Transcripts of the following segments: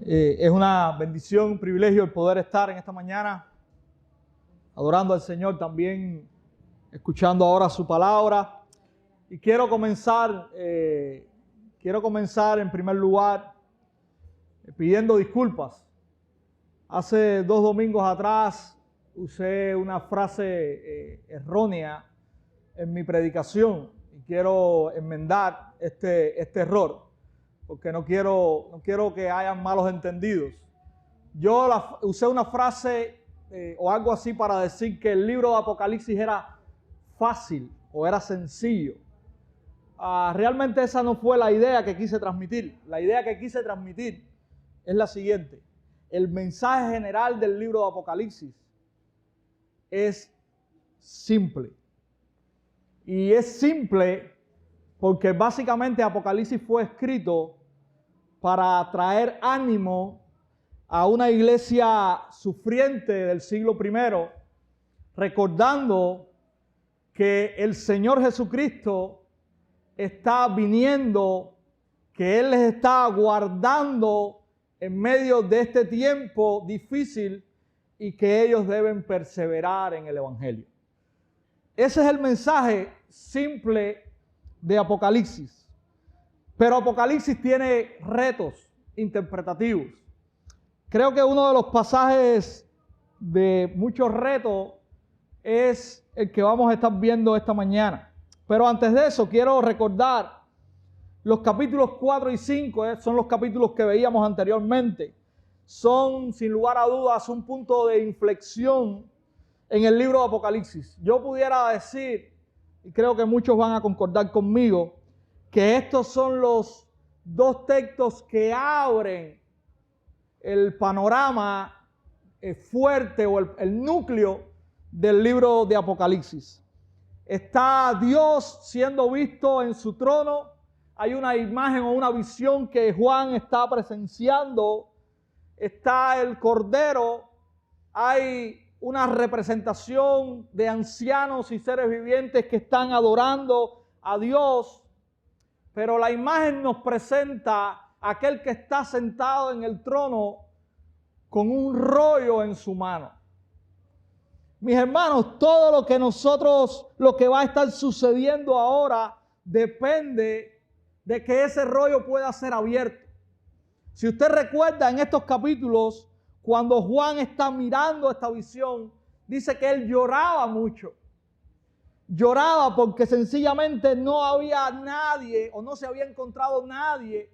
Es una bendición, un privilegio el poder estar en esta mañana adorando al Señor, también escuchando ahora su palabra. Y quiero comenzar en primer lugar pidiendo disculpas. Hace 2 domingos atrás usé una frase errónea en mi predicación y quiero enmendar este error, porque no quiero que hayan malos entendidos. Yo usé una frase o algo así para decir que el libro de Apocalipsis era fácil o era sencillo. Realmente esa no fue la idea que quise transmitir. La idea que quise transmitir es la siguiente. El mensaje general del libro de Apocalipsis es simple. Y es simple porque básicamente Apocalipsis fue escrito para traer ánimo a una iglesia sufriente del siglo I, recordando que el Señor Jesucristo está viniendo, que Él les está guardando en medio de este tiempo difícil y que ellos deben perseverar en el Evangelio. Ese es el mensaje simple de Apocalipsis. Pero Apocalipsis tiene retos interpretativos. Creo que uno de los pasajes de muchos retos es el que vamos a estar viendo esta mañana. Pero antes de eso quiero recordar los capítulos 4 y 5, son los capítulos que veíamos anteriormente. Son sin lugar a dudas un punto de inflexión en el libro de Apocalipsis. Yo pudiera decir, y creo que muchos van a concordar conmigo, que estos son los 2 textos que abren el panorama fuerte o el núcleo del libro de Apocalipsis. Está Dios siendo visto en su trono. Hay una imagen o una visión que Juan está presenciando. Está el Cordero. Hay una representación de ancianos y seres vivientes que están adorando a Dios. Pero la imagen nos presenta a aquel que está sentado en el trono con un rollo en su mano. Mis hermanos, todo lo que va a estar sucediendo ahora depende de que ese rollo pueda ser abierto. Si usted recuerda en estos capítulos, cuando Juan está mirando esta visión, dice que él lloraba mucho. Lloraba porque sencillamente no había nadie o no se había encontrado nadie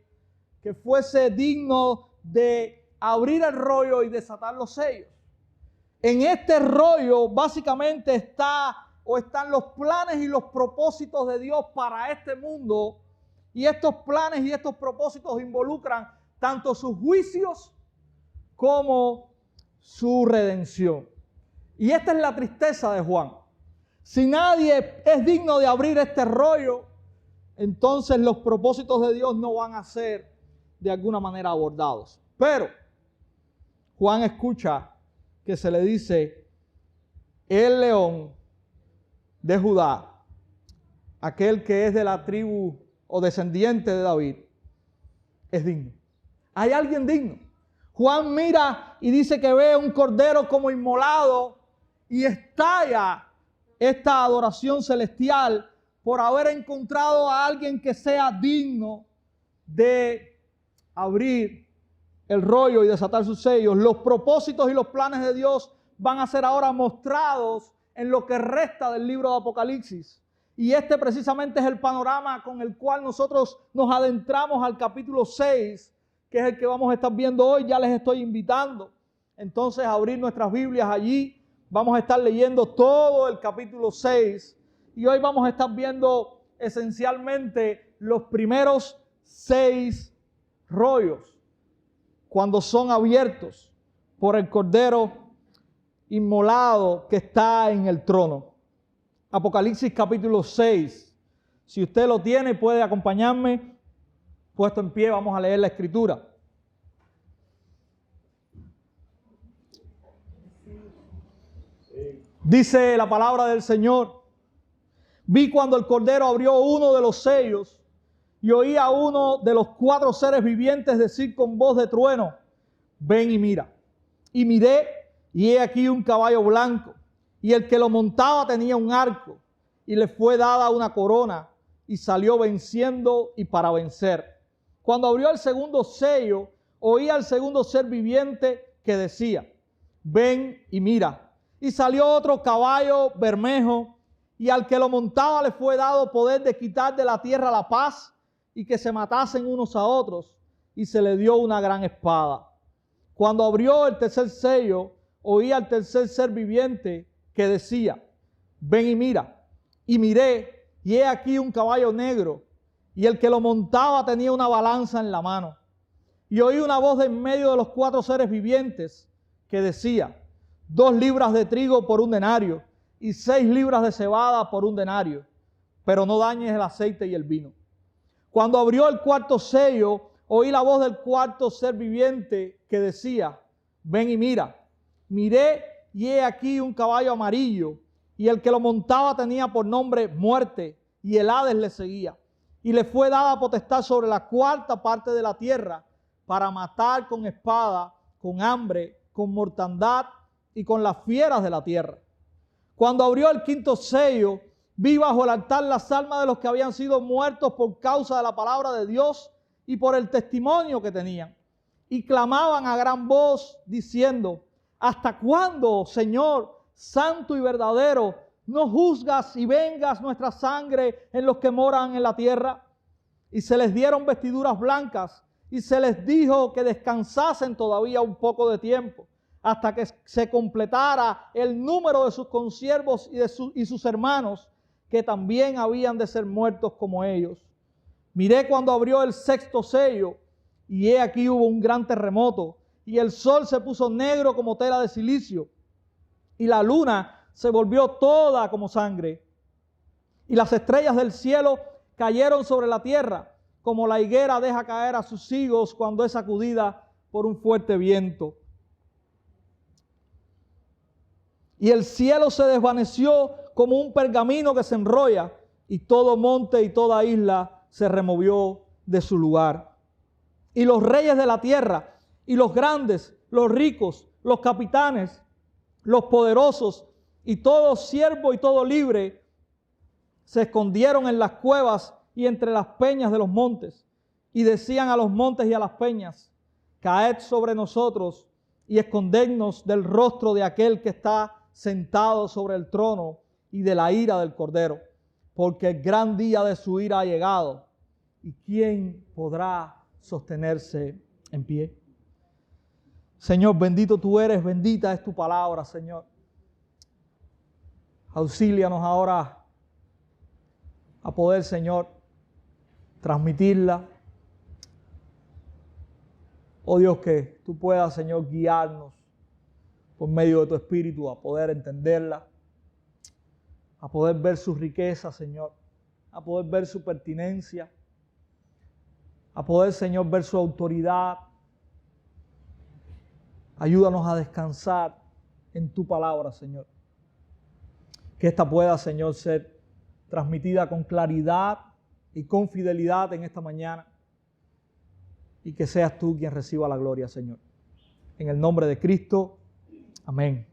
que fuese digno de abrir el rollo y desatar los sellos. En este rollo básicamente están los planes y los propósitos de Dios para este mundo. Y estos planes y estos propósitos involucran tanto sus juicios como su redención. Y esta es la tristeza de Juan. Si nadie es digno de abrir este rollo, entonces los propósitos de Dios no van a ser de alguna manera abordados. Pero Juan escucha que se le dice, el león de Judá, aquel que es de la tribu o descendiente de David, es digno. Hay alguien digno. Juan mira y dice que ve un cordero como inmolado y estalla esta adoración celestial por haber encontrado a alguien que sea digno de abrir el rollo y desatar sus sellos. Los propósitos y los planes de Dios van a ser ahora mostrados en lo que resta del libro de Apocalipsis. Y este precisamente es el panorama con el cual nosotros nos adentramos al capítulo 6, que es el que vamos a estar viendo hoy. Ya les estoy invitando entonces a abrir nuestras Biblias allí. Vamos a estar leyendo todo el capítulo 6 y hoy vamos a estar viendo esencialmente los primeros 6 rollos cuando son abiertos por el Cordero inmolado que está en el trono. Apocalipsis capítulo 6. Si usted lo tiene, puede acompañarme. Puesto en pie, vamos a leer la escritura. Dice la palabra del Señor: vi cuando el Cordero abrió uno de los sellos y oí a uno de los 4 seres vivientes decir con voz de trueno: ven y mira. Y miré, y he aquí un caballo blanco, y el que lo montaba tenía un arco, y le fue dada una corona, y salió venciendo y para vencer. Cuando abrió el segundo sello, oí al segundo ser viviente que decía, ven y mira. Y salió otro caballo bermejo, y al que lo montaba le fue dado poder de quitar de la tierra la paz, y que se matasen unos a otros, y se le dio una gran espada. Cuando abrió el tercer sello, oí al tercer ser viviente que decía, ven y mira. Y miré, y he aquí un caballo negro, y el que lo montaba tenía una balanza en la mano. Y oí una voz de en medio de los 4 seres vivientes que decía, 2 libras de trigo por 1 denario, y 6 libras de cebada por 1 denario, pero no dañes el aceite y el vino. Cuando abrió el cuarto sello, oí la voz del cuarto ser viviente que decía, ven y mira. Miré, y he aquí un caballo amarillo, y el que lo montaba tenía por nombre Muerte, y el Hades le seguía. Y le fue dada potestad sobre la 4ª parte de la tierra, para matar con espada, con hambre, con mortandad y con las fieras de la tierra. Cuando abrió el 5º sello, vi bajo el altar las almas de los que habían sido muertos por causa de la palabra de Dios y por el testimonio que tenían. Y clamaban a gran voz diciendo, ¿hasta cuándo, Señor, santo y verdadero, no juzgas y vengas nuestra sangre en los que moran en la tierra? Y se les dieron vestiduras blancas y se les dijo que descansasen todavía un poco de tiempo, hasta que se completara el número de sus consiervos y sus hermanos, que también habían de ser muertos como ellos. Miré cuando abrió el 6º sello, y he aquí hubo un gran terremoto, y el sol se puso negro como tela de silicio, y la luna se volvió toda como sangre, y las estrellas del cielo cayeron sobre la tierra, como la higuera deja caer a sus higos cuando es sacudida por un fuerte viento. Y el cielo se desvaneció como un pergamino que se enrolla, y todo monte y toda isla se removió de su lugar. Y los reyes de la tierra, y los grandes, los ricos, los capitanes, los poderosos, y todo siervo y todo libre, se escondieron en las cuevas y entre las peñas de los montes, y decían a los montes y a las peñas, caed sobre nosotros y escondednos del rostro de aquel que está sentado sobre el trono y de la ira del Cordero, porque el gran día de su ira ha llegado, y ¿quién podrá sostenerse en pie? Señor, bendito tú eres, bendita es tu palabra, Señor. Auxílianos ahora a poder, Señor, transmitirla. Oh Dios, que tú puedas, Señor, guiarnos por medio de tu Espíritu a poder entenderla, a poder ver su riqueza, Señor, a poder ver su pertinencia, a poder, Señor, ver su autoridad. Ayúdanos a descansar en tu palabra, Señor. Que esta pueda, Señor, ser transmitida con claridad y con fidelidad en esta mañana. Y que seas tú quien reciba la gloria, Señor. En el nombre de Cristo. Amén.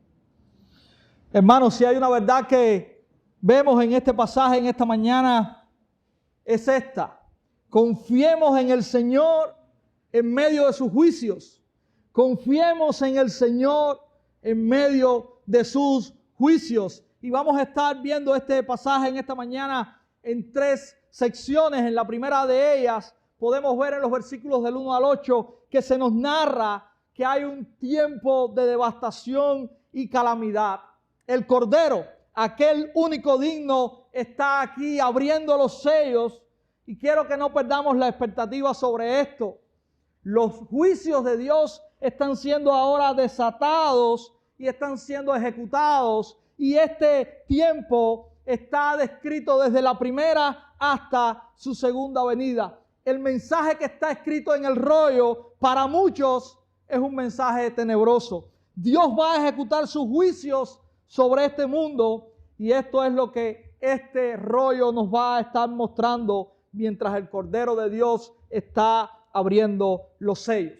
Hermanos, si hay una verdad que vemos en este pasaje, en esta mañana, es esta. Confiemos en el Señor en medio de sus juicios. Confiemos en el Señor en medio de sus juicios. Y vamos a estar viendo este pasaje en esta mañana en 3 secciones. En la primera de ellas podemos ver en los versículos del 1 al 8 que se nos narra que hay un tiempo de devastación y calamidad. El Cordero, aquel único digno, está aquí abriendo los sellos, y quiero que no perdamos la expectativa sobre esto. Los juicios de Dios están siendo ahora desatados y están siendo ejecutados, y este tiempo está descrito desde la primera hasta su segunda venida. El mensaje que está escrito en el rollo para muchos es un mensaje tenebroso. Dios va a ejecutar sus juicios sobre este mundo, y esto es lo que este rollo nos va a estar mostrando mientras el Cordero de Dios está abriendo los sellos.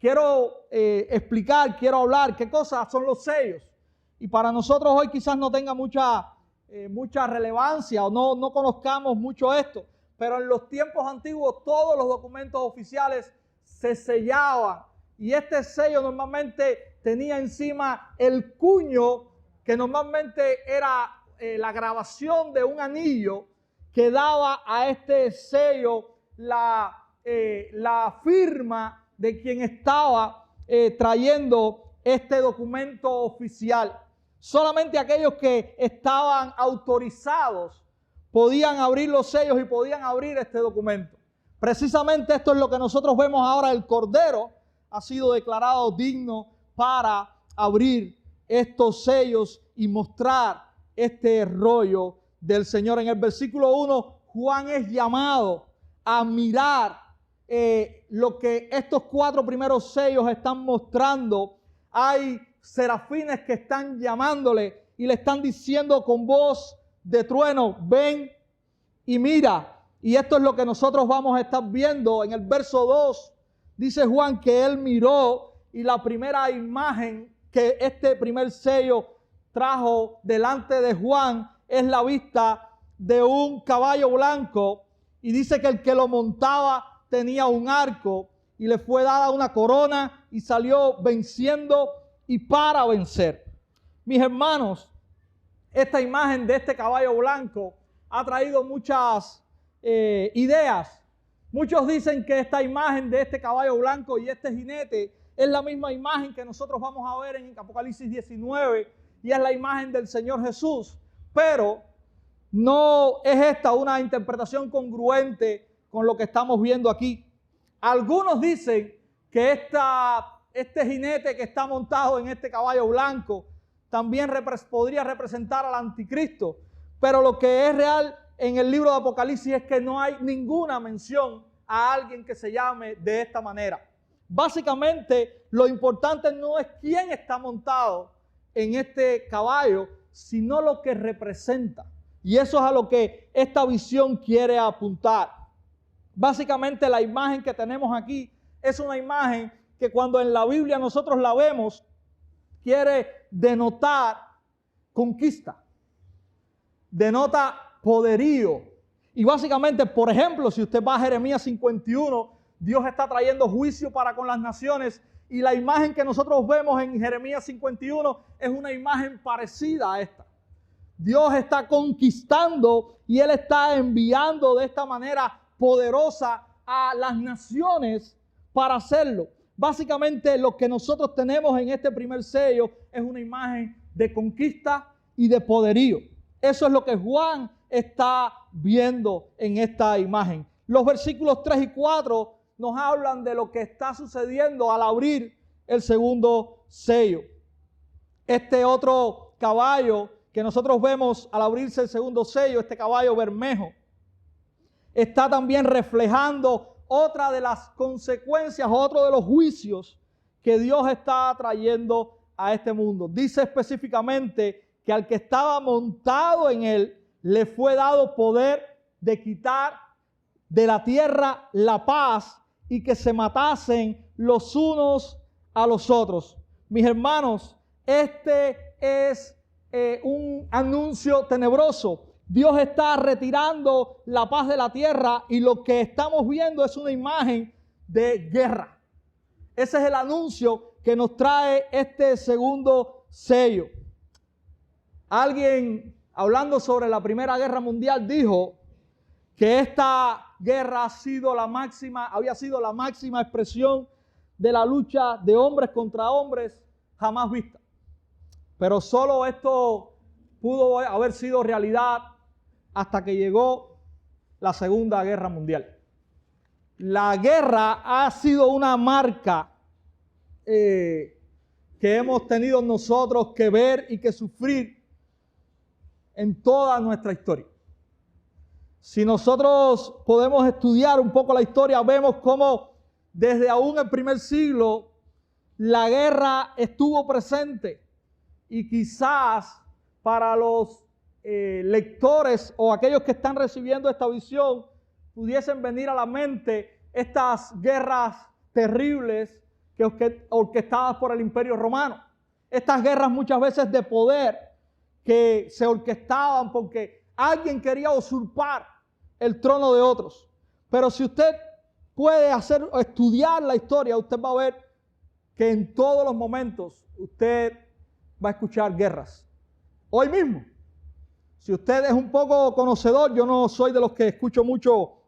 quiero explicar, quiero hablar qué cosas son los sellos. Y para nosotros hoy quizás no tenga mucha relevancia o no conozcamos mucho esto, pero en los tiempos antiguos todos los documentos oficiales se sellaban y este sello normalmente tenía encima el cuño que normalmente era la grabación de un anillo que daba a este sello la firma de quien estaba trayendo este documento oficial. Solamente aquellos que estaban autorizados podían abrir los sellos y podían abrir este documento. Precisamente esto es lo que nosotros vemos ahora. El Cordero ha sido declarado digno para abrir estos sellos y mostrar este rollo del Señor. En el versículo 1, Juan es llamado a mirar lo que estos 4 primeros sellos están mostrando. Hay serafines que están llamándole y le están diciendo con voz de trueno: ven y mira. Y esto es lo que nosotros vamos a estar viendo. En el verso 2 dice Juan que él miró y la primera imagen que este primer sello trajo delante de Juan es la vista de un caballo blanco, y dice que el que lo montaba tenía un arco y le fue dada una corona y salió venciendo y para vencer. Mis hermanos, esta imagen de este caballo blanco ha traído muchas ideas. Muchos dicen que esta imagen de este caballo blanco y este jinete es la misma imagen que nosotros vamos a ver en Apocalipsis 19 y es la imagen del Señor Jesús, pero no es esta una interpretación congruente con lo que estamos viendo aquí. Algunos dicen que este jinete que está montado en este caballo blanco también podría representar al anticristo, pero lo que es real en el libro de Apocalipsis es que no hay ninguna mención a alguien que se llame de esta manera. Básicamente, lo importante no es quién está montado en este caballo, sino lo que representa. Y eso es a lo que esta visión quiere apuntar. Básicamente, la imagen que tenemos aquí es una imagen que cuando en la Biblia nosotros la vemos, quiere denotar conquista, denota poderío. Y básicamente, por ejemplo, si usted va a Jeremías 51, Dios está trayendo juicio para con las naciones, y la imagen que nosotros vemos en Jeremías 51 es una imagen parecida a esta. Dios está conquistando y Él está enviando de esta manera poderosa a las naciones para hacerlo. Básicamente lo que nosotros tenemos en este primer sello es una imagen de conquista y de poderío. Eso es lo que Juan está viendo en esta imagen. Los versículos 3 y 4 nos hablan de lo que está sucediendo al abrir el segundo sello. Este otro caballo que nosotros vemos al abrirse el segundo sello, este caballo bermejo, está también reflejando otra de las consecuencias, otro de los juicios que Dios está trayendo a este mundo. Dice específicamente que al que estaba montado en él le fue dado poder de quitar de la tierra la paz y que se matasen los unos a los otros. Mis hermanos, este es un anuncio tenebroso. Dios está retirando la paz de la tierra y lo que estamos viendo es una imagen de guerra. Ese es el anuncio que nos trae este segundo sello. Alguien hablando sobre la Primera Guerra Mundial dijo que esta guerra había sido la máxima expresión de la lucha de hombres contra hombres jamás vista. Pero solo esto pudo haber sido realidad hasta que llegó la Segunda Guerra Mundial. La guerra ha sido una marca que hemos tenido nosotros que ver y que sufrir en toda nuestra historia. Si nosotros podemos estudiar un poco la historia, vemos cómo desde aún el primer siglo la guerra estuvo presente, y quizás para los lectores o aquellos que están recibiendo esta visión pudiesen venir a la mente estas guerras terribles orquestadas por el Imperio Romano. Estas guerras muchas veces de poder que se orquestaban porque alguien quería usurpar el trono de otros. Pero si usted puede estudiar la historia, usted va a ver que en todos los momentos usted va a escuchar guerras. Hoy mismo, si usted es un poco conocedor, yo no soy de los que escucho mucho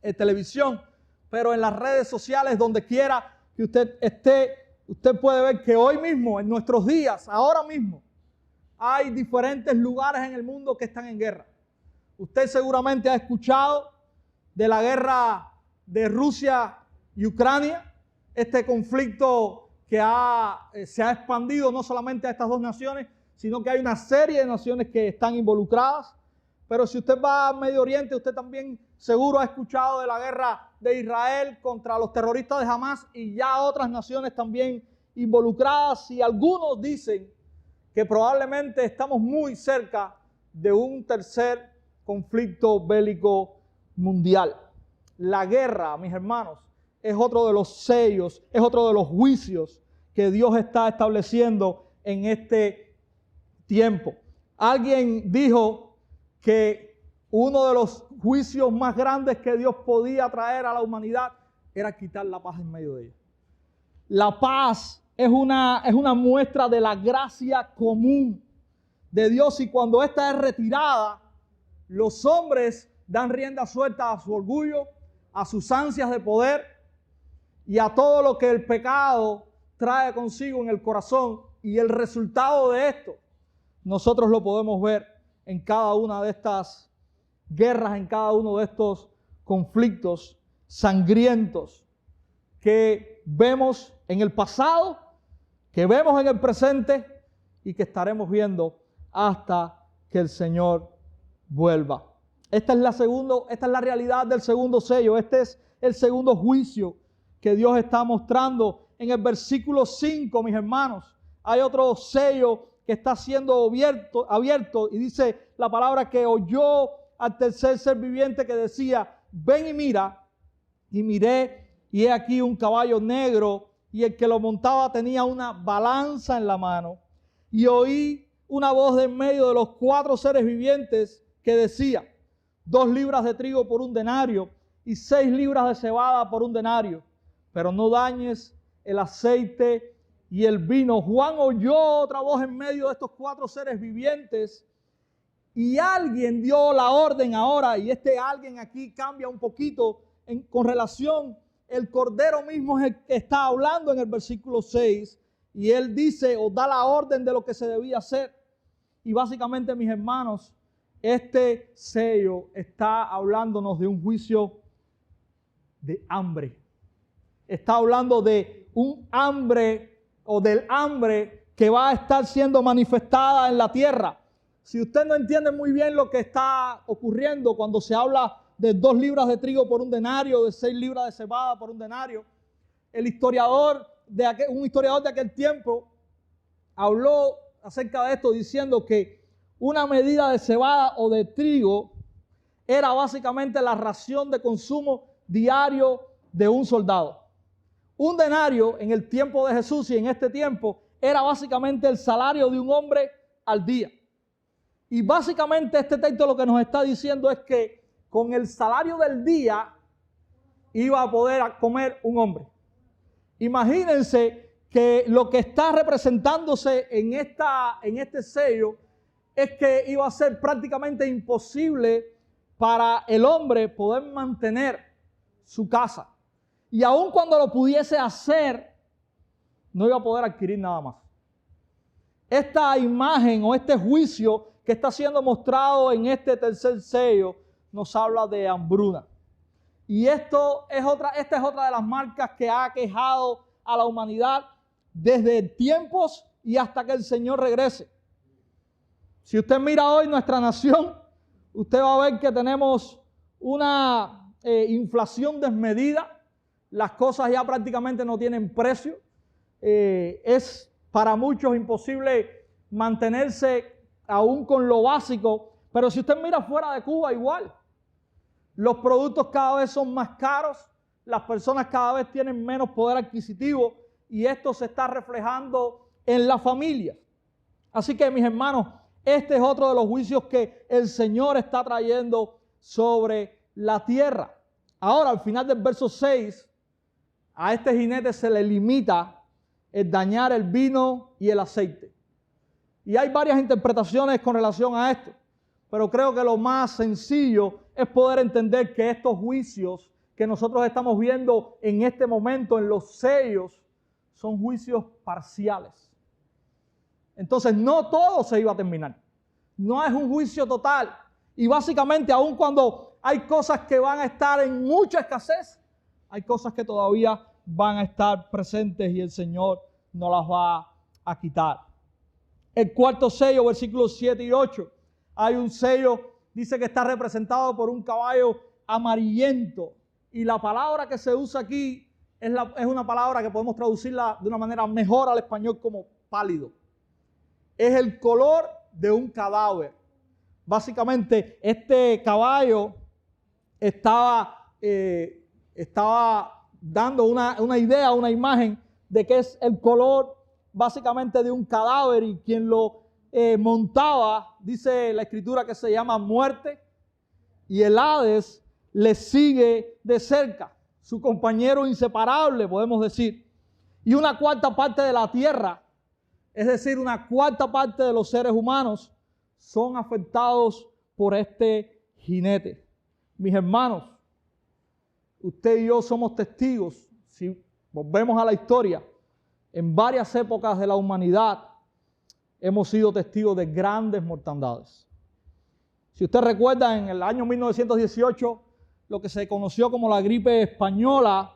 en televisión, pero en las redes sociales, donde quiera que usted esté, usted puede ver que hoy mismo, en nuestros días, ahora mismo, hay diferentes lugares en el mundo que están en guerra. Usted seguramente ha escuchado de la guerra de Rusia y Ucrania, este conflicto que se ha expandido no solamente a estas dos naciones, sino que hay una serie de naciones que están involucradas. Pero si usted va al Medio Oriente, usted también seguro ha escuchado de la guerra de Israel contra los terroristas de Hamas y ya otras naciones también involucradas. Y algunos dicen que probablemente estamos muy cerca de un tercer conflicto bélico mundial. La guerra, mis hermanos, es otro de los sellos, es otro de los juicios que Dios está estableciendo en este tiempo. Alguien dijo que uno de los juicios más grandes que Dios podía traer a la humanidad era quitar la paz en medio de ella. La paz es una muestra de la gracia común de Dios, y cuando esta es retirada, los hombres dan rienda suelta a su orgullo, a sus ansias de poder y a todo lo que el pecado trae consigo en el corazón. Y el resultado de esto nosotros lo podemos ver en cada una de estas guerras, en cada uno de estos conflictos sangrientos que vemos en el pasado, que vemos en el presente y que estaremos viendo hasta que el Señor vuelva. Esta es la realidad del segundo sello. Este es el segundo juicio que Dios está mostrando. En el versículo 5, mis hermanos, hay otro sello que está siendo abierto y dice la palabra que oyó al tercer ser viviente que decía: ven y mira. Y miré, y he aquí un caballo negro, y el que lo montaba tenía una balanza en la mano. Y oí una voz de en medio de los 4 seres vivientes que decía: 2 libras de trigo por 1 denario, y 6 libras de cebada por 1 denario. Pero no dañes el aceite y el vino. Juan oyó otra voz en medio de estos 4 seres vivientes, y alguien dio la orden ahora, y este alguien aquí cambia un poquito con relación. El Cordero mismo es el que está hablando en el versículo 6, y él dice o da la orden de lo que se debía hacer. Y básicamente, mis hermanos, este sello está hablándonos de un juicio de hambre. Está hablando de un hambre, o del hambre que va a estar siendo manifestada en la tierra. Si usted no entiende muy bien lo que está ocurriendo cuando se habla de 2 libras de trigo por 1 denario, de 6 libras de cebada por 1 denario, un historiador de aquel tiempo habló acerca de esto diciendo que una medida de cebada o de trigo era básicamente la ración de consumo diario de un soldado. 1 denario en el tiempo de Jesús y en este tiempo era básicamente el salario de un hombre al día. Y básicamente este texto lo que nos está diciendo es que con el salario del día iba a poder comer un hombre. Imagínense que lo que está representándose en este sello es que iba a ser prácticamente imposible para el hombre poder mantener su casa. Y aun cuando lo pudiese hacer, no iba a poder adquirir nada más. Esta imagen o este juicio que está siendo mostrado en este tercer sello nos habla de hambruna. Y esta es otra de las marcas que ha aquejado a la humanidad desde tiempos y hasta que el Señor regrese. Si usted mira hoy nuestra nación, usted va a ver que tenemos una inflación desmedida. Las cosas ya prácticamente no tienen precio. Es para muchos imposible mantenerse aún con lo básico. Pero si usted mira fuera de Cuba, igual. Los productos cada vez son más caros. Las personas cada vez tienen menos poder adquisitivo. y esto se está reflejando en la familia. Así que, mis hermanos, este es otro de los juicios que el Señor está trayendo sobre la tierra. Ahora, al final del verso 6, a este jinete se le limita el dañar el vino y el aceite. Y hay varias interpretaciones con relación a esto, pero creo que lo más sencillo es poder entender que estos juicios que nosotros estamos viendo en este momento en los sellos son juicios parciales. Entonces no todo se iba a terminar. No es un juicio total. Y básicamente, aun cuando hay cosas que van a estar en mucha escasez, hay cosas que todavía van a estar presentes y el Señor no las va a quitar. El cuarto sello, versículos 7 y 8, hay un sello, dice que está representado por un caballo amarillento. Y la palabra que se usa aquí es una palabra que podemos traducirla de una manera mejor al español como pálido. Es el color de un cadáver. Básicamente, este caballo estaba dando una idea, una imagen de que es el color básicamente de un cadáver, y quien lo montaba, dice la escritura, que se llama muerte, y el Hades le sigue de cerca, su compañero inseparable, podemos decir. Y una cuarta parte de la tierra, es decir, una cuarta parte de los seres humanos, son afectados por este jinete. Mis hermanos, usted y yo somos testigos, si volvemos a la historia, en varias épocas de la humanidad hemos sido testigos de grandes mortandades. Si usted recuerda, en el año 1918, lo que se conoció como la gripe española,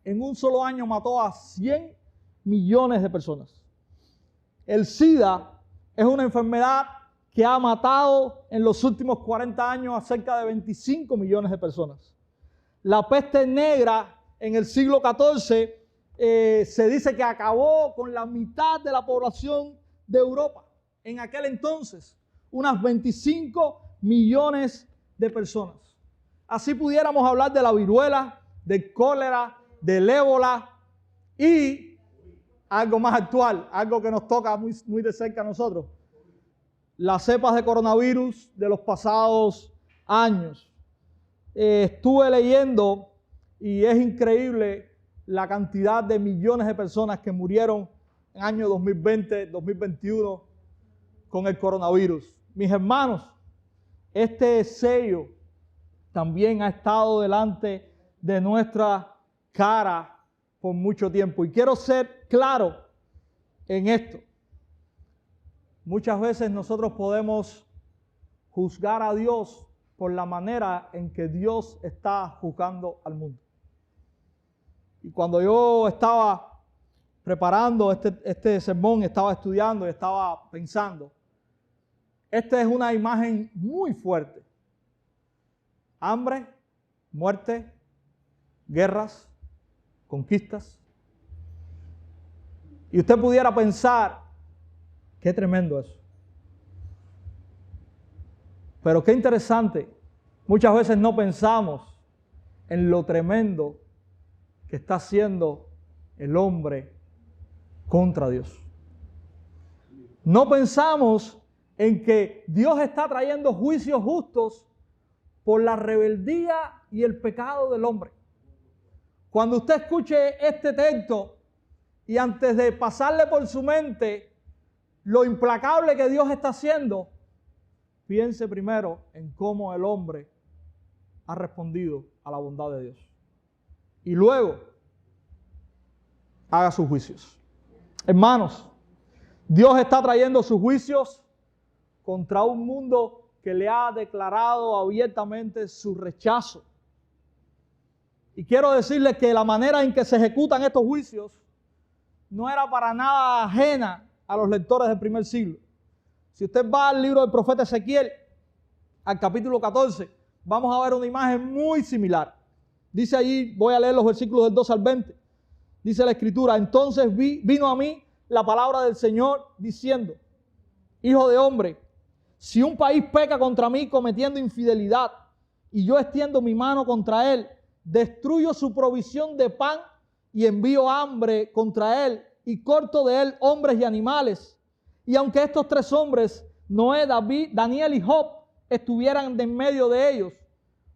en un solo año mató a 100 millones de personas. El SIDA es una enfermedad que ha matado en los últimos 40 años a cerca de 25 millones de personas. La peste negra en el siglo XIV se dice que acabó con la mitad de la población de Europa. En aquel entonces, unas 25 millones de personas. Así pudiéramos hablar de la viruela, del cólera, del ébola y algo más actual, algo que nos toca muy de cerca a nosotros, las cepas de coronavirus de los pasados años. Estuve leyendo y es increíble la cantidad de millones de personas que murieron en el año 2020, 2021 con el coronavirus. Mis hermanos, este sello también ha estado delante de nuestra cara por mucho tiempo. Y quiero ser claro en esto. Muchas veces nosotros podemos juzgar a Dios por la manera en que Dios está juzgando al mundo. Y cuando yo estaba preparando este sermón, estaba estudiando y estaba pensando, esta es una imagen muy fuerte. Hambre, muerte, guerras, conquistas. Y usted pudiera pensar, qué tremendo eso. Pero qué interesante, muchas veces no pensamos en lo tremendo que está haciendo el hombre contra Dios. No pensamos en que Dios está trayendo juicios justos por la rebeldía y el pecado del hombre. Cuando usted escuche este texto y antes de pasarle por su mente lo implacable que Dios está haciendo, piense primero en cómo el hombre ha respondido a la bondad de Dios. Y luego haga sus juicios. Hermanos, Dios está trayendo sus juicios contra un mundo que le ha declarado abiertamente su rechazo. Y quiero decirles que la manera en que se ejecutan estos juicios no era para nada ajena a los lectores del primer siglo. Si usted va al libro del profeta Ezequiel, al capítulo 14, vamos a ver una imagen muy similar. Dice allí, voy a leer los versículos del 2 al 20. Dice la escritura: entonces vino a mí la palabra del Señor diciendo: hijo de hombre, si un país peca contra mí cometiendo infidelidad y yo extiendo mi mano contra él, destruyo su provisión de pan y envío hambre contra él y corto de él hombres y animales. Y aunque estos tres hombres, Noé, David, Daniel y Job, estuvieran de en medio de ellos,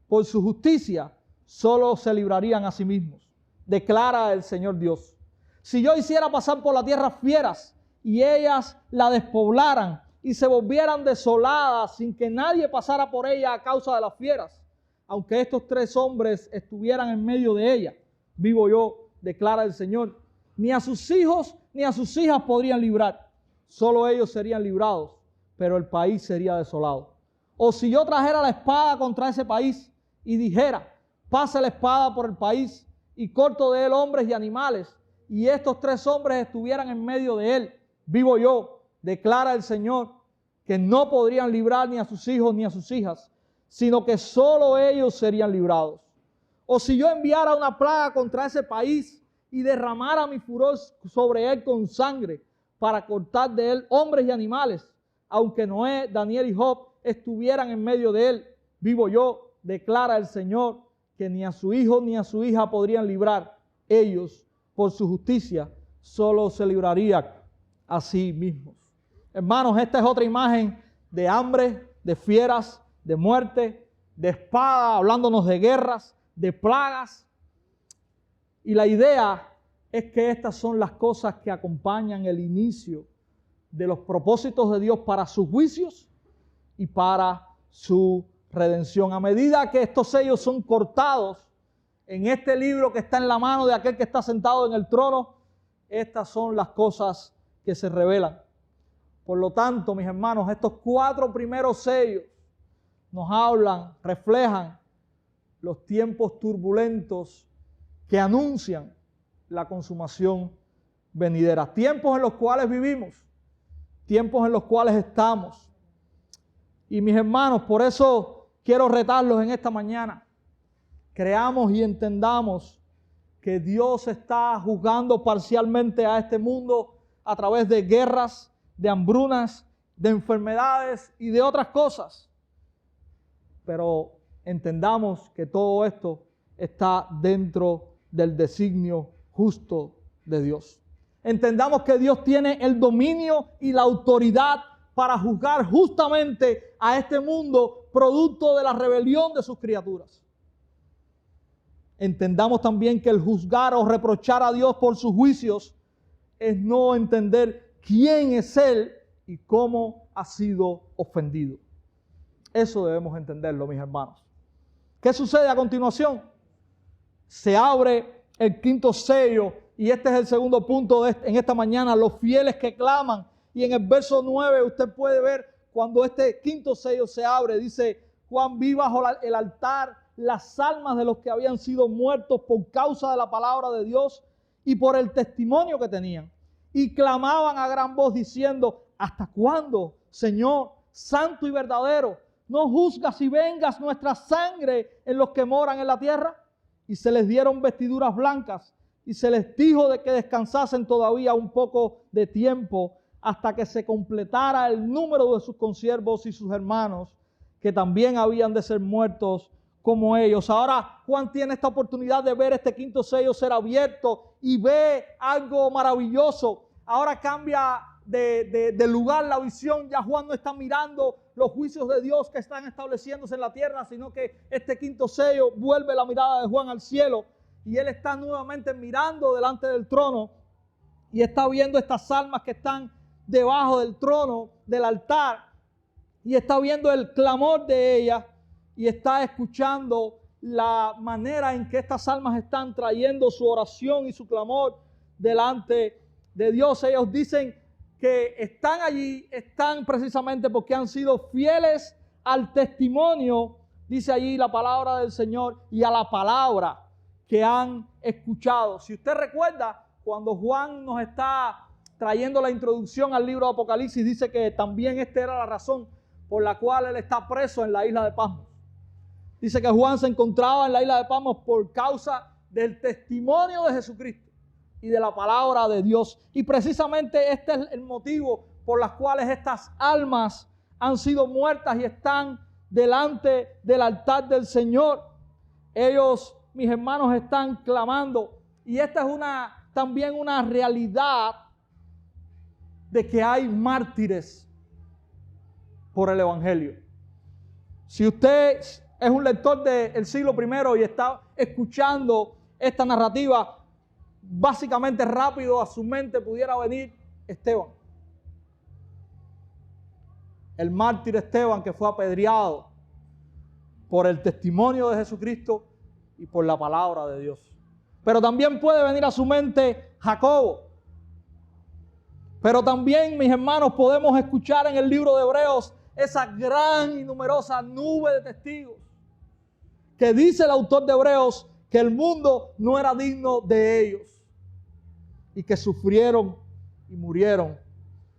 por su justicia, solo se librarían a sí mismos, declara el Señor Dios. Si yo hiciera pasar por la tierra fieras y ellas la despoblaran y se volvieran desoladas sin que nadie pasara por ella a causa de las fieras, aunque estos tres hombres estuvieran en medio de ella, vivo yo, declara el Señor, ni a sus hijos ni a sus hijas podrían librar, solo ellos serían librados, pero el país sería desolado. O si yo trajera la espada contra ese país y dijera, pase la espada por el país y corto de él hombres y animales, y estos tres hombres estuvieran en medio de él, vivo yo, declara el Señor, que no podrían librar ni a sus hijos ni a sus hijas, sino que solo ellos serían librados. O si yo enviara una plaga contra ese país y derramara mi furor sobre él con sangre para cortar de él hombres y animales, aunque Noé, Daniel y Job estuvieran en medio de él, vivo yo, declara el Señor, que ni a su hijo ni a su hija podrían librar. Ellos, por su justicia, solo se librarían a sí mismos. Hermanos, esta es otra imagen de hambre, de fieras, de muerte, de espada, hablándonos de guerras, de plagas. Y la idea es que estas son las cosas que acompañan el inicio de los propósitos de Dios para sus juicios y para su redención. A medida que estos sellos son cortados en este libro que está en la mano de aquel que está sentado en el trono, estas son las cosas que se revelan. Por lo tanto, mis hermanos, estos 4 primeros sellos nos hablan, reflejan los tiempos turbulentos que anuncian la consumación venidera. Tiempos en los cuales vivimos, tiempos en los cuales estamos. Y mis hermanos, por eso quiero retarlos en esta mañana. Creamos y entendamos que Dios está juzgando parcialmente a este mundo a través de guerras, de hambrunas, de enfermedades y de otras cosas. Pero entendamos que todo esto está dentro del designio justo de Dios. Entendamos que Dios tiene el dominio y la autoridad para juzgar justamente a este mundo producto de la rebelión de sus criaturas. Entendamos también que el juzgar o reprochar a Dios por sus juicios es no entender quién es Él y cómo ha sido ofendido. Eso debemos entenderlo, mis hermanos. ¿Qué sucede a continuación? Se abre el quinto sello y este es el segundo punto en esta mañana, los fieles que claman. Y en el verso 9 usted puede ver cuando este quinto sello se abre, dice, Juan, vi bajo el altar las almas de los que habían sido muertos por causa de la palabra de Dios y por el testimonio que tenían. Y clamaban a gran voz diciendo, ¿hasta cuándo, Señor, santo y verdadero, no juzgas y vengas nuestra sangre en los que moran en la tierra? Y se les dieron vestiduras blancas y se les dijo de que descansasen todavía un poco de tiempo hasta que se completara el número de sus consiervos y sus hermanos, que también habían de ser muertos como ellos. Ahora Juan tiene esta oportunidad de ver este quinto sello ser abierto y ve algo maravilloso. Ahora cambia de lugar la visión. Ya Juan no está mirando los juicios de Dios que están estableciéndose en la tierra, sino que este quinto sello vuelve la mirada de Juan al cielo y él está nuevamente mirando delante del trono y está viendo estas almas que están debajo del trono, del altar, y está viendo el clamor de ellas y está escuchando la manera en que estas almas están trayendo su oración y su clamor delante de Dios. Ellos dicen que están allí, están precisamente porque han sido fieles al testimonio, dice allí la palabra del Señor, y a la palabra que han escuchado. Si usted recuerda, cuando Juan nos está trayendo la introducción al libro de Apocalipsis, dice que también esta era la razón por la cual él está preso en la isla de Patmos. Dice que Juan se encontraba en la isla de Patmos por causa del testimonio de Jesucristo y de la palabra de Dios. Y precisamente este es el motivo por las cuales estas almas han sido muertas y están delante del altar del Señor. Ellos, mis hermanos, están clamando Y esta es también una realidad de que hay mártires por el Evangelio. Si usted es un lector del siglo I y está escuchando esta narrativa, básicamente rápido a su mente pudiera venir Esteban. El mártir Esteban, que fue apedreado por el testimonio de Jesucristo y por la palabra de Dios. Pero también puede venir a su mente Jacobo. Pero también, mis hermanos, podemos escuchar en el libro de Hebreos esa gran y numerosa nube de testigos que dice el autor de Hebreos que el mundo no era digno de ellos y que sufrieron y murieron.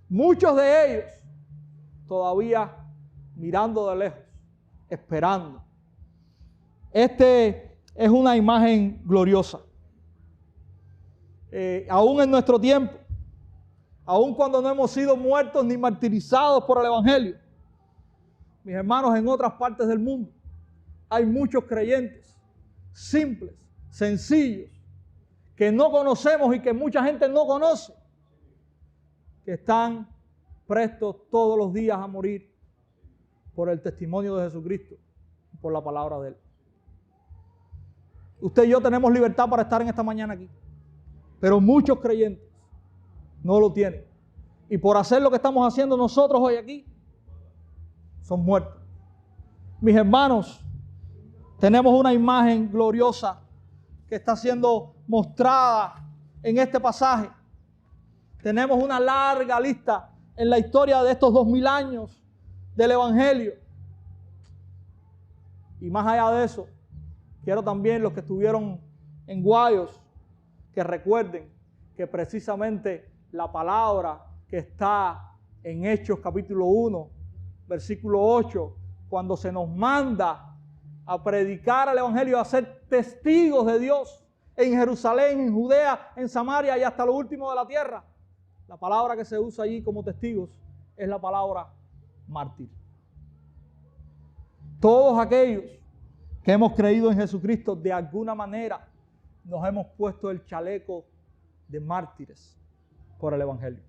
Muchos de ellos todavía mirando de lejos, esperando. Este es una imagen gloriosa. Aún en nuestro tiempo, aún cuando no hemos sido muertos ni martirizados por el Evangelio, mis hermanos, en otras partes del mundo hay muchos creyentes simples, sencillos, que no conocemos y que mucha gente no conoce, que están prestos todos los días a morir por el testimonio de Jesucristo, por la palabra de Él. Usted y yo tenemos libertad para estar en esta mañana aquí, pero muchos creyentes no lo tienen. Y por hacer lo que estamos haciendo nosotros hoy aquí, son muertos. Mis hermanos, tenemos una imagen gloriosa que está siendo mostrada en este pasaje. Tenemos una larga lista en la historia de estos 2000 años del Evangelio. Y más allá de eso, quiero también los que estuvieron en Guayos que recuerden que precisamente la palabra que está en Hechos capítulo 1, versículo 8, cuando se nos manda a predicar el Evangelio, a ser testigos de Dios en Jerusalén, en Judea, en Samaria y hasta lo último de la tierra. La palabra que se usa allí como testigos es la palabra mártir. Todos aquellos que hemos creído en Jesucristo, de alguna manera nos hemos puesto el chaleco de mártires por el Evangelio.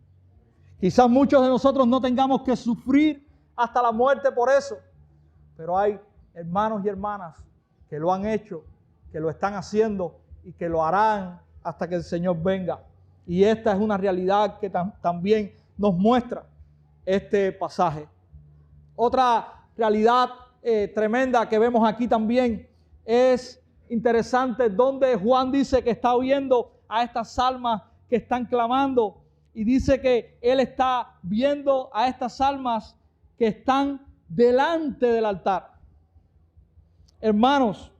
Quizás muchos de nosotros no tengamos que sufrir hasta la muerte por eso, pero hay hermanos y hermanas que lo han hecho, que lo están haciendo y que lo harán hasta que el Señor venga. Y esta es una realidad que también nos muestra este pasaje. Otra realidad tremenda que vemos aquí también es interesante, donde Juan dice que está oyendo a estas almas que están clamando, y dice que él está viendo a estas almas que están delante del altar. Hermanos,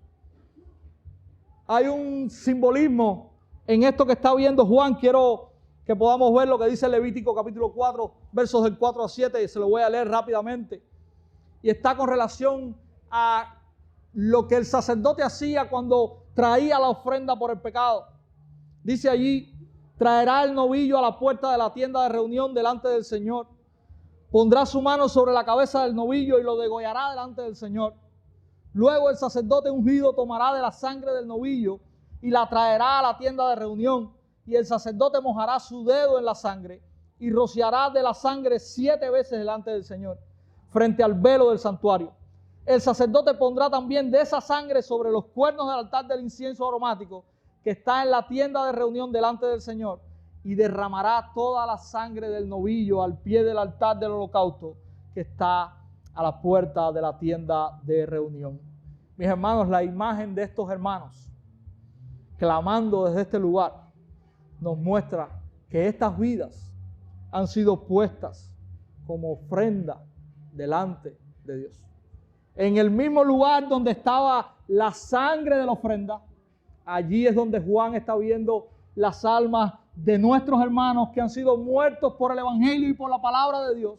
hay un simbolismo en esto que está viendo Juan. Quiero que podamos ver lo que dice Levítico capítulo 4, versos del 4 a 7, y se lo voy a leer rápidamente. Y está con relación a lo que el sacerdote hacía cuando traía la ofrenda por el pecado. Dice allí: traerá el novillo a la puerta de la tienda de reunión delante del Señor. Pondrá su mano sobre la cabeza del novillo y lo degollará delante del Señor. Luego el sacerdote ungido tomará de la sangre del novillo y la traerá a la tienda de reunión. Y el sacerdote mojará su dedo en la sangre y rociará de la sangre 7 veces delante del Señor, frente al velo del santuario. El sacerdote pondrá también de esa sangre sobre los cuernos del altar del incienso aromático que está en la tienda de reunión delante del Señor, y derramará toda la sangre del novillo al pie del altar del holocausto que está a la puerta de la tienda de reunión. Mis hermanos, la imagen de estos hermanos clamando desde este lugar nos muestra que estas vidas han sido puestas como ofrenda delante de Dios. En el mismo lugar donde estaba la sangre de la ofrenda, allí es donde Juan está viendo las almas de nuestros hermanos que han sido muertos por el Evangelio y por la palabra de Dios,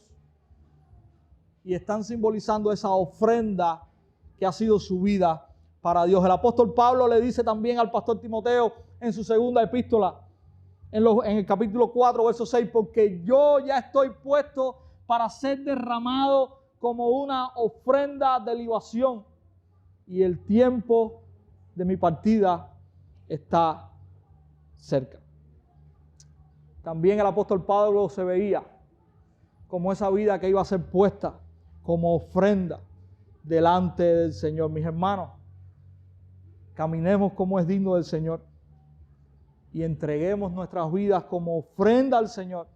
y están simbolizando esa ofrenda que ha sido su vida para Dios. El apóstol Pablo le dice también al pastor Timoteo en su segunda epístola, en el capítulo 4, verso 6, porque yo ya estoy puesto para ser derramado como una ofrenda de libación, y el tiempo de mi partida está cerca. También el apóstol Pablo se veía como esa vida que iba a ser puesta como ofrenda delante del Señor. Mis hermanos, caminemos como es digno del Señor y entreguemos nuestras vidas como ofrenda al Señor.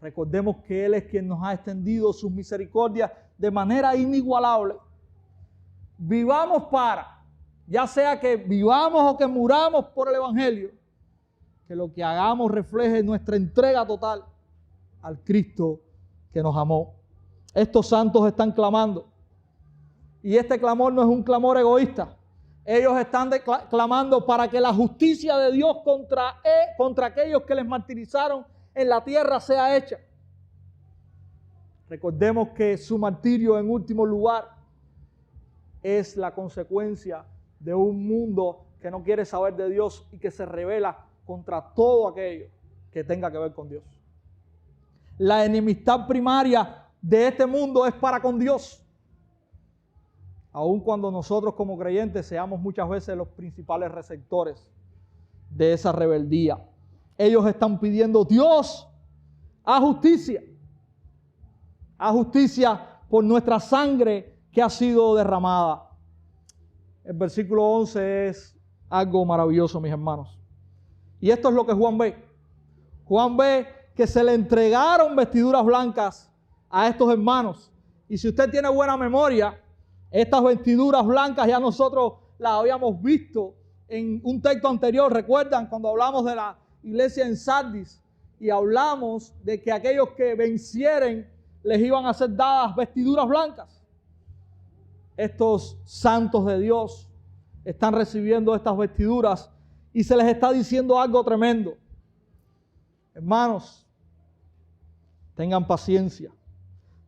Recordemos que Él es quien nos ha extendido sus misericordias de manera inigualable. Vivamos para, ya sea que vivamos o que muramos por el Evangelio, que lo que hagamos refleje nuestra entrega total al Cristo que nos amó. Estos santos están clamando. Y este clamor no es un clamor egoísta. Ellos están clamando para que la justicia de Dios contra aquellos que les martirizaron en la tierra sea hecha. Recordemos que su martirio, en último lugar, es la consecuencia de un mundo que no quiere saber de Dios y que se rebela contra todo aquello que tenga que ver con Dios. La enemistad primaria de este mundo es para con Dios. Aun cuando nosotros como creyentes seamos muchas veces los principales receptores de esa rebeldía. Ellos están pidiendo: Dios, haz justicia. Haz justicia por nuestra sangre que ha sido derramada. El versículo 11 es algo maravilloso, mis hermanos. Y esto es lo que Juan ve. Juan ve que se le entregaron vestiduras blancas a estos hermanos. Y si usted tiene buena memoria, estas vestiduras blancas ya nosotros las habíamos visto en un texto anterior. ¿Recuerdan cuando hablamos de la iglesia en Sardis? Y hablamos de que aquellos que vencieren les iban a ser dadas vestiduras blancas. Estos santos de Dios están recibiendo estas vestiduras y se les está diciendo algo tremendo. Hermanos, tengan paciencia.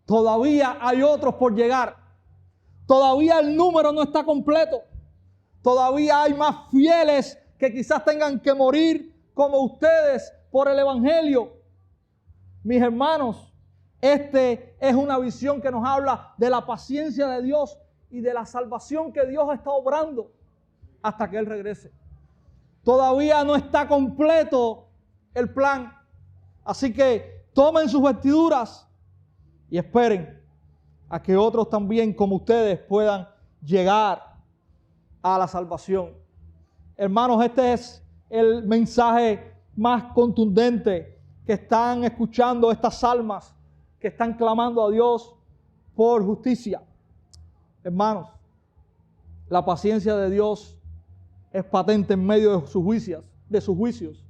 Todavía hay otros por llegar. Todavía el número no está completo. Todavía hay más fieles que quizás tengan que morir como ustedes por el Evangelio. Mis hermanos, este es una visión que nos habla de la paciencia de Dios y de la salvación que Dios está obrando hasta que Él regrese. Todavía no está completo el plan. Así que tomen sus vestiduras y esperen a que otros también como ustedes puedan llegar a la salvación. Hermanos, este es el mensaje más contundente que están escuchando estas almas que están clamando a Dios por justicia. Hermanos, la paciencia de Dios es patente en medio de sus juicios,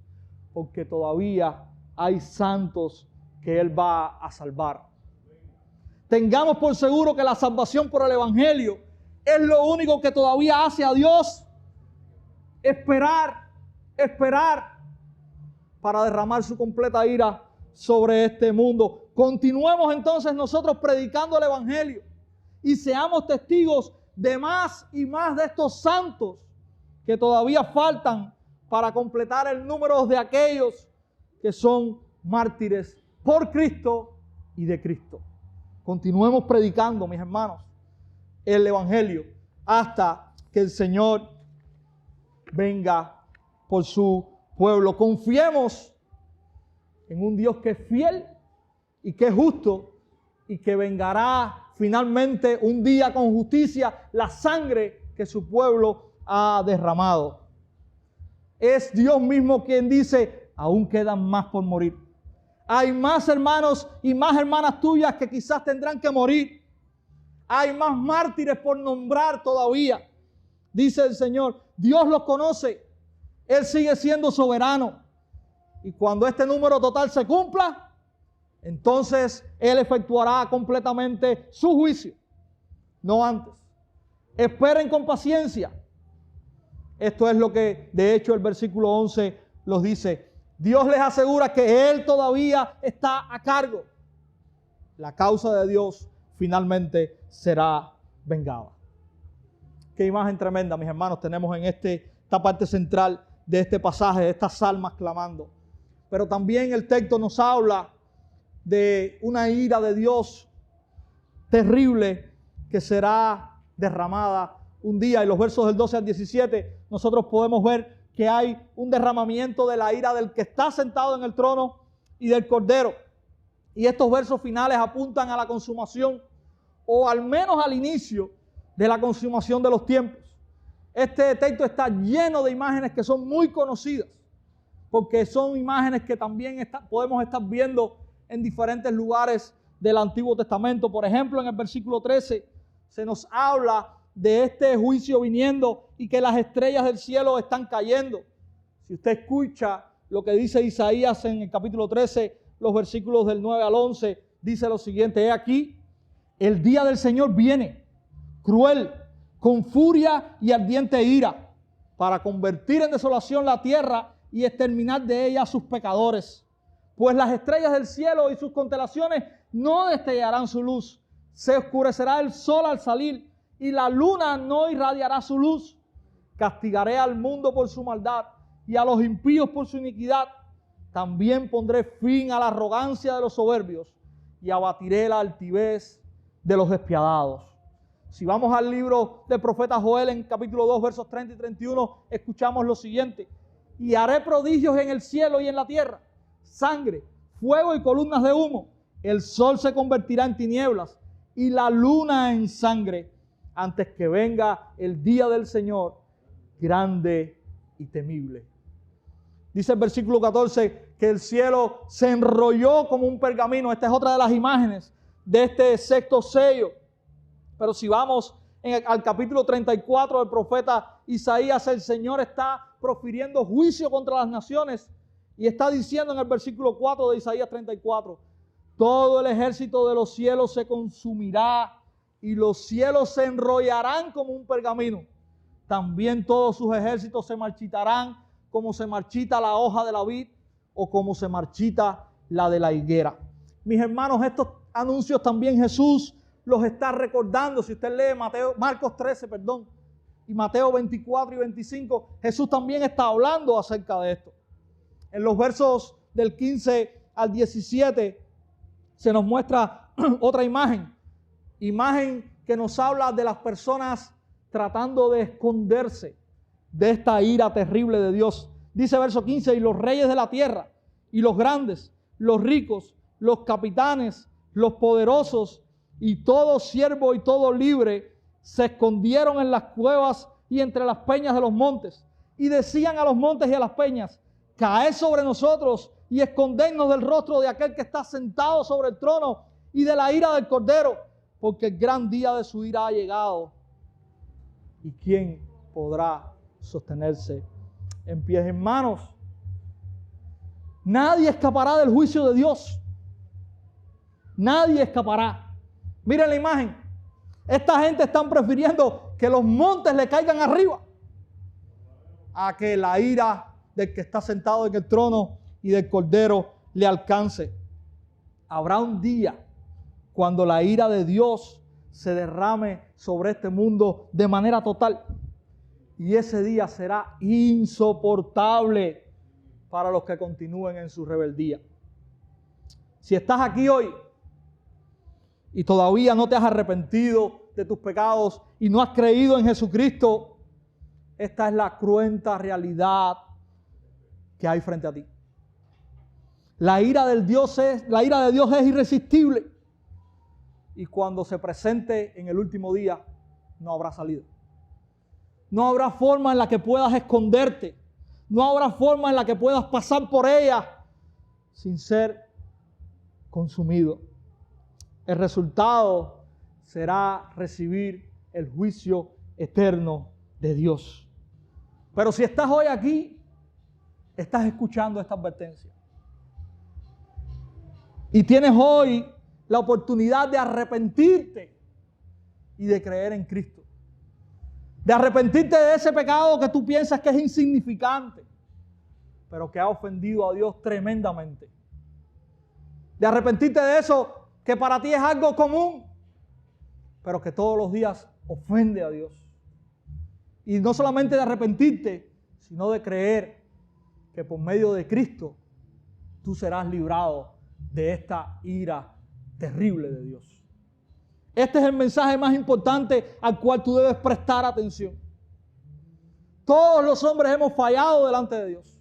porque todavía hay santos que Él va a salvar. Tengamos por seguro que la salvación por el Evangelio es lo único que todavía hace a Dios esperar para derramar su completa ira sobre este mundo. Continuemos entonces nosotros predicando el Evangelio y seamos testigos de más y más de estos santos que todavía faltan para completar el número de aquellos que son mártires por Cristo y de Cristo. Continuemos predicando, mis hermanos, el Evangelio hasta que el Señor venga por su pueblo. Confiemos en un Dios que es fiel y que es justo y que vengará finalmente un día con justicia la sangre que su pueblo ha derramado. Es Dios mismo quien dice: aún quedan más por morir. Hay más hermanos y más hermanas tuyas que quizás tendrán que morir. Hay más mártires por nombrar todavía. Dice el Señor, Dios los conoce. Él sigue siendo soberano. Y cuando este número total se cumpla, entonces Él efectuará completamente su juicio. No antes. Esperen con paciencia. Esto es lo que de hecho el versículo 11 los dice. Dios les asegura que Él todavía está a cargo. La causa de Dios finalmente será vengada. Qué imagen tremenda, mis hermanos, tenemos en esta parte central de este pasaje, de estas almas clamando. Pero también el texto nos habla de una ira de Dios terrible que será derramada un día. En los versos del 12 al 17 nosotros podemos ver que hay un derramamiento de la ira del que está sentado en el trono y del Cordero. Y estos versos finales apuntan a la consumación, o al menos al inicio de la consumación de los tiempos. Este texto está lleno de imágenes que son muy conocidas, porque son imágenes que también podemos estar viendo en diferentes lugares del Antiguo Testamento. Por ejemplo, en el versículo 13 se nos habla de este juicio viniendo y que las estrellas del cielo están cayendo. Si usted escucha lo que dice Isaías en el capítulo 13, los versículos del 9 al 11, dice lo siguiente: he aquí, el día del Señor viene, cruel, con furia y ardiente ira, para convertir en desolación la tierra y exterminar de ella a sus pecadores. Pues las estrellas del cielo y sus constelaciones no destellarán su luz. Se oscurecerá el sol al salir y la luna no irradiará su luz. Castigaré al mundo por su maldad y a los impíos por su iniquidad. También pondré fin a la arrogancia de los soberbios y abatiré la altivez de los despiadados. Si vamos al libro del profeta Joel en capítulo 2, versos 30 y 31, escuchamos lo siguiente: y haré prodigios en el cielo y en la tierra, sangre, fuego y columnas de humo. El sol se convertirá en tinieblas y la luna en sangre, antes que venga el día del Señor, grande y temible. Dice el versículo 14 que el cielo se enrolló como un pergamino. Esta es otra de las imágenes de este sexto sello. Pero si vamos al capítulo 34 del profeta Isaías, el Señor está profiriendo juicio contra las naciones y está diciendo en el versículo 4 de Isaías 34: todo el ejército de los cielos se consumirá y los cielos se enrollarán como un pergamino. También todos sus ejércitos se marchitarán como se marchita la hoja de la vid o como se marchita la de la higuera. Mis hermanos, estos anuncios también Jesús los está recordando. Si usted lee Marcos 13, y Mateo 24 y 25, Jesús también está hablando acerca de esto. En los versos del 15 al 17 se nos muestra otra imagen que nos habla de las personas tratando de esconderse de esta ira terrible de Dios. Dice verso 15: y los reyes de la tierra, y los grandes, los ricos, los capitanes, los poderosos, y todo siervo y todo libre, se escondieron en las cuevas y entre las peñas de los montes, y decían a los montes y a las peñas: caed sobre nosotros y escondednos del rostro de aquel que está sentado sobre el trono y de la ira del Cordero, porque el gran día de su ira ha llegado. ¿Y quién podrá sostenerse en pie? Hermanos, nadie escapará del juicio de Dios. Nadie escapará. Miren la imagen. Esta gente están prefiriendo que los montes le caigan arriba a que la ira del que está sentado en el trono y del Cordero le alcance. Habrá un día cuando la ira de Dios se derrame sobre este mundo de manera total. Y ese día será insoportable para los que continúen en su rebeldía. Si estás aquí hoy y todavía no te has arrepentido de tus pecados y no has creído en Jesucristo, esta es la cruenta realidad que hay frente a ti. La ira de Dios es irresistible. Y cuando se presente en el último día, no habrá salida. No habrá forma en la que puedas esconderte. No habrá forma en la que puedas pasar por ella sin ser consumido. El resultado será recibir el juicio eterno de Dios. Pero si estás hoy aquí, estás escuchando esta advertencia. Y tienes hoy la oportunidad de arrepentirte y de creer en Cristo. De arrepentirte de ese pecado que tú piensas que es insignificante, pero que ha ofendido a Dios tremendamente. De arrepentirte de eso que para ti es algo común, pero que todos los días ofende a Dios. Y no solamente de arrepentirte, sino de creer que por medio de Cristo tú serás librado de esta ira terrible de Dios. Este es el mensaje más importante al cual tú debes prestar atención. Todos los hombres hemos fallado delante de Dios.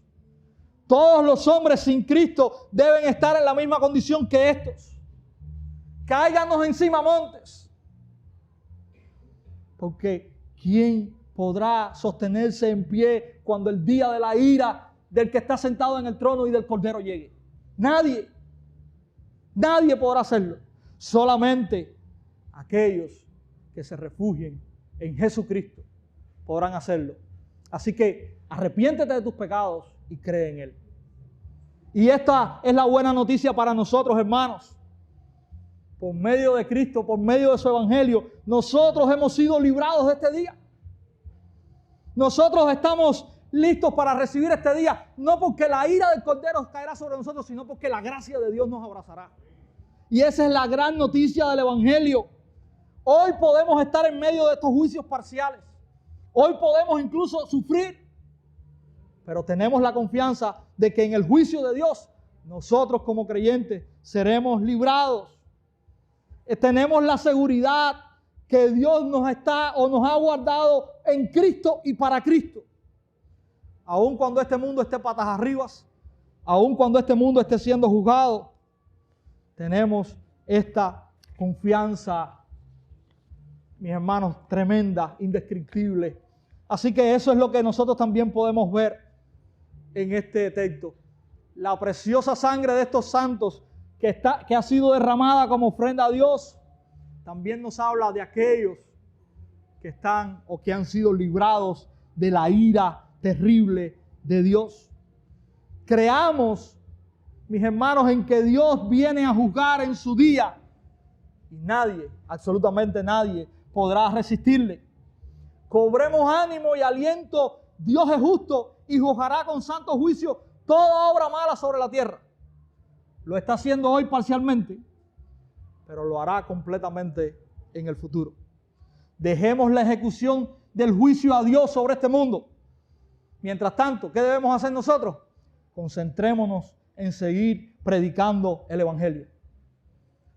Todos los hombres sin Cristo deben estar en la misma condición que estos. Cáiganos encima montes. Porque ¿quién podrá sostenerse en pie cuando el día de la ira del que está sentado en el trono y del Cordero llegue? Nadie. Nadie podrá hacerlo. Solamente aquellos que se refugien en Jesucristo podrán hacerlo. Así que arrepiéntete de tus pecados y cree en Él. Y esta es la buena noticia para nosotros, hermanos. Por medio de Cristo, por medio de su Evangelio, nosotros hemos sido librados de este día. Nosotros estamos listos para recibir este día, no porque la ira del Cordero caerá sobre nosotros, sino porque la gracia de Dios nos abrazará. Y esa es la gran noticia del Evangelio. Hoy podemos estar en medio de estos juicios parciales. Hoy podemos incluso sufrir. Pero tenemos la confianza de que en el juicio de Dios, nosotros como creyentes seremos librados. Tenemos la seguridad que Dios nos ha guardado en Cristo y para Cristo. Aun cuando este mundo esté patas arriba, aun cuando este mundo esté siendo juzgado, tenemos esta confianza, mis hermanos, tremenda, indescriptible. Así que eso es lo que nosotros también podemos ver en este texto. La preciosa sangre de estos santos que ha sido derramada como ofrenda a Dios, también nos habla de aquellos que están o que han sido librados de la ira terrible de Dios. Creamos, mis hermanos, en que Dios viene a juzgar en su día y nadie, absolutamente nadie, podrá resistirle. Cobremos ánimo y aliento. Dios es justo y juzgará con santo juicio toda obra mala sobre la tierra. Lo está haciendo hoy parcialmente, pero lo hará completamente en el futuro. Dejemos la ejecución del juicio a Dios sobre este mundo. Mientras tanto, ¿qué debemos hacer nosotros? Concentrémonos en seguir predicando el Evangelio.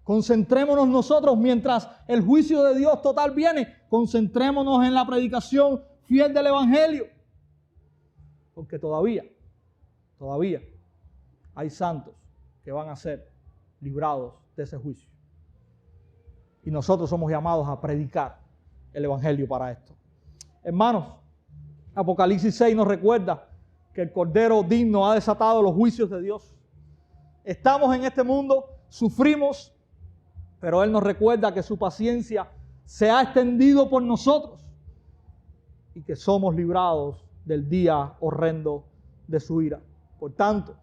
Concentrémonos nosotros mientras el juicio de Dios total viene. Concentrémonos en la predicación fiel del Evangelio. Porque todavía hay santos que van a ser librados de ese juicio. Y nosotros somos llamados a predicar el Evangelio para esto. Hermanos, Apocalipsis 6 nos recuerda que el Cordero digno ha desatado los juicios de Dios. Estamos en este mundo, sufrimos, pero Él nos recuerda que su paciencia se ha extendido por nosotros y que somos librados del día horrendo de su ira. Por tanto,